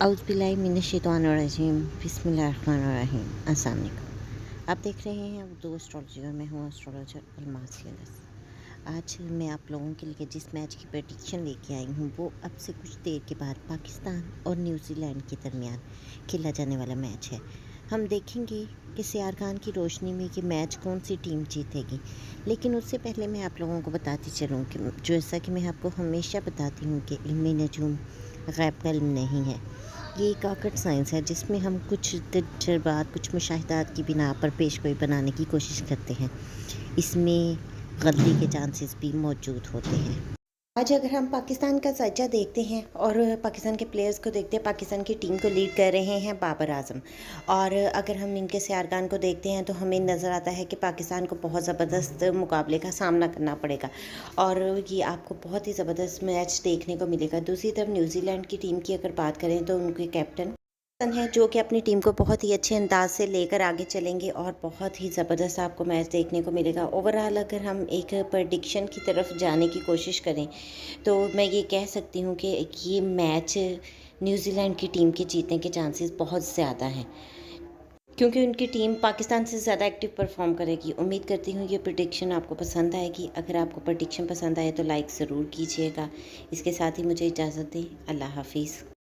औज़ुबिल्लाहिमिनश्शैतानिर्रजीम बिस्मिल्लाहिर्रहमानिर्रहीम। अस्सलाम वालेकुम। आप देख रहे हैं उर्दू एस्ट्रोलॉजी और मैं हूँ एस्ट्रोलॉजर अलमास यनस। आज मैं आप लोगों के लिए जिस मैच की प्रेडिक्शन लेके आई हूँ वो अब से कुछ देर के बाद पाकिस्तान और न्यूजीलैंड के दरमियान खेला जाने वाला मैच है। हम देखेंगे कि सियार खान की रोशनी में कि मैच कौन सी टीम जीतेगी। लेकिन उससे पहले मैं आप लोगों को बताती चलूँ कि जैसा कि मैं आपको हमेशा बताती हूँ कि इल्म नजूम गैब का इल्म नहीं है। ये एक रॉकेट साइंस है जिसमें हम कुछ तजर्बात, कुछ मुशाहिदात की बिना पर पेशगोई बनाने की कोशिश करते हैं। इसमें गलती के चांसेस भी मौजूद होते हैं। आज अगर हम पाकिस्तान का सज्जा देखते हैं और पाकिस्तान के प्लेयर्स को देखते हैं, पाकिस्तान की टीम को लीड कर रहे हैं बाबर आजम। और अगर हम इनके सियारखान को देखते हैं तो हमें नज़र आता है कि पाकिस्तान को बहुत ज़बरदस्त मुकाबले का सामना करना पड़ेगा और ये आपको बहुत ही ज़बरदस्त मैच देखने को मिलेगा। दूसरी तरफ न्यूजीलैंड की टीम की अगर बात करें तो उनके कैप्टन है जो कि अपनी टीम को बहुत ही अच्छे अंदाज से लेकर आगे चलेंगे और बहुत ही ज़बरदस्त आपको मैच देखने को मिलेगा। ओवरऑल अगर हम एक प्रेडिक्शन की तरफ जाने की कोशिश करें तो मैं ये कह सकती हूँ कि ये मैच न्यूजीलैंड की टीम के जीतने के चांसेस बहुत ज़्यादा हैं क्योंकि उनकी टीम पाकिस्तान से ज़्यादा एक्टिव परफॉर्म करेगी। उम्मीद करती हूँ ये प्रेडिक्शन आपको पसंद आएगी। अगर आपको प्रेडिक्शन पसंद आए तो लाइक ज़रूर कीजिएगा। इसके साथ ही मुझे इजाज़त दें। अल्लाह हाफिज़।